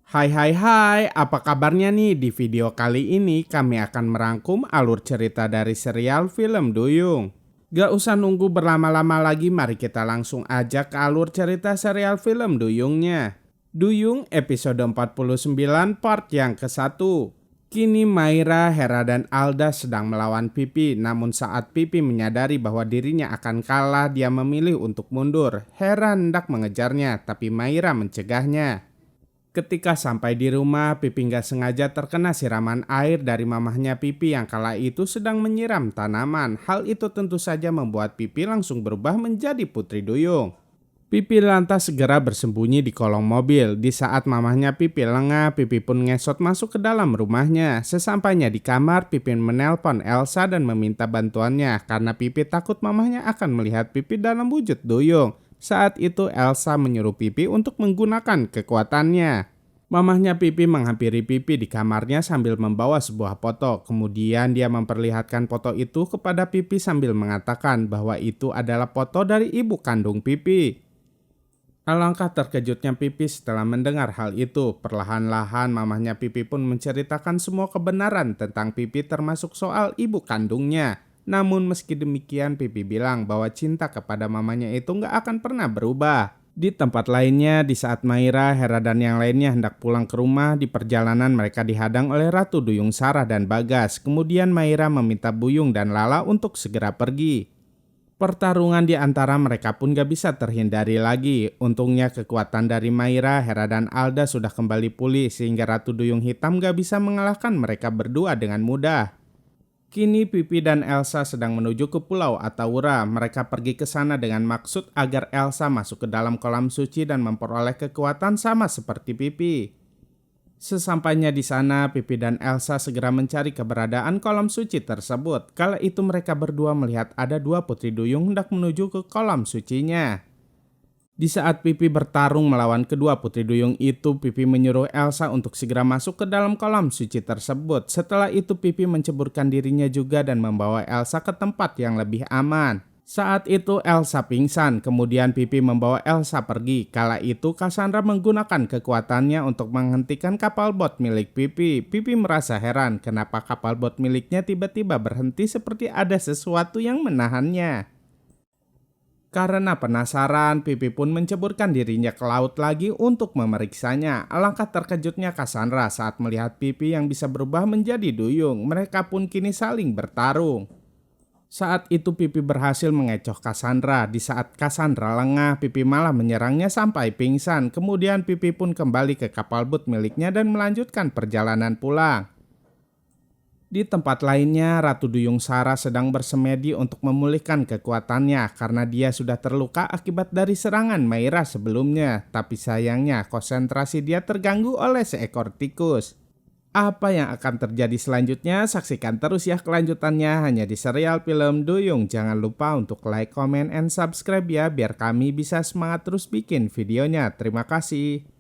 Hai, apa kabarnya nih? Di video kali ini kami akan merangkum alur cerita dari serial film Duyung. Gak usah nunggu berlama-lama lagi, mari kita langsung aja ke alur cerita serial film Duyungnya. Duyung episode 49 part yang ke-1. Kini Maira, Hera dan Alda sedang melawan Pipi, namun saat Pipi menyadari bahwa dirinya akan kalah, dia memilih untuk mundur. Hera hendak mengejarnya, tapi Maira mencegahnya. Ketika sampai di rumah, Pipi nggak sengaja terkena siraman air dari mamahnya Pipi yang kala itu sedang menyiram tanaman. Hal itu tentu saja membuat Pipi langsung berubah menjadi Putri Duyung. Pipi lantas segera bersembunyi di kolong mobil. Di saat mamahnya Pipi lengah, Pipi pun ngesot masuk ke dalam rumahnya. Sesampainya di kamar, Pipi menelpon Elsa dan meminta bantuannya karena Pipi takut mamahnya akan melihat Pipi dalam wujud Duyung. Saat itu Elsa menyuruh Pipi untuk menggunakan kekuatannya. Mamahnya Pipi menghampiri Pipi di kamarnya sambil membawa sebuah foto. Kemudian dia memperlihatkan foto itu kepada Pipi sambil mengatakan bahwa itu adalah foto dari ibu kandung Pipi. Alangkah terkejutnya Pipi setelah mendengar hal itu. Perlahan-lahan mamahnya Pipi pun menceritakan semua kebenaran tentang Pipi termasuk soal ibu kandungnya. Namun meski demikian Pipi bilang bahwa cinta kepada mamanya itu nggak akan pernah berubah. Di tempat lainnya, di saat Maira, Hera dan yang lainnya hendak pulang ke rumah, di perjalanan mereka dihadang oleh Ratu Duyung Sarah dan Bagas. Kemudian Maira meminta Buyung dan Lala untuk segera pergi. Pertarungan di antara mereka pun gak bisa terhindari lagi. Untungnya kekuatan dari Maira, Hera dan Alda sudah kembali pulih sehingga Ratu Duyung Hitam gak bisa mengalahkan mereka berdua dengan mudah. Kini Pipi dan Elsa sedang menuju ke Pulau Atawura. Mereka pergi ke sana dengan maksud agar Elsa masuk ke dalam kolam suci dan memperoleh kekuatan sama seperti Pipi. Sesampainya di sana, Pipi dan Elsa segera mencari keberadaan kolam suci tersebut. Kala itu mereka berdua melihat ada dua putri duyung hendak menuju ke kolam sucinya. Di saat Pipi bertarung melawan kedua putri duyung itu, Pipi menyuruh Elsa untuk segera masuk ke dalam kolam suci tersebut. Setelah itu Pipi menceburkan dirinya juga dan membawa Elsa ke tempat yang lebih aman. Saat itu Elsa pingsan, kemudian Pipi membawa Elsa pergi. Kala itu Cassandra menggunakan kekuatannya untuk menghentikan kapal bot milik Pipi. Pipi merasa heran kenapa kapal bot miliknya tiba-tiba berhenti seperti ada sesuatu yang menahannya. Karena penasaran, Pipi pun menceburkan dirinya ke laut lagi untuk memeriksanya. Alangkah terkejutnya Cassandra saat melihat Pipi yang bisa berubah menjadi duyung. Mereka pun kini saling bertarung. Saat itu Pipi berhasil mengecoh Cassandra. Di saat Cassandra lengah, Pipi malah menyerangnya sampai pingsan. Kemudian Pipi pun kembali ke kapal boot miliknya dan melanjutkan perjalanan pulang. Di tempat lainnya, Ratu Duyung Sarah sedang bersemedi untuk memulihkan kekuatannya karena dia sudah terluka akibat dari serangan Maira sebelumnya. Tapi sayangnya konsentrasi dia terganggu oleh seekor tikus. Apa yang akan terjadi selanjutnya? Saksikan terus ya kelanjutannya hanya di serial film Duyung. Jangan lupa untuk like, comment, and subscribe ya biar kami bisa semangat terus bikin videonya. Terima kasih.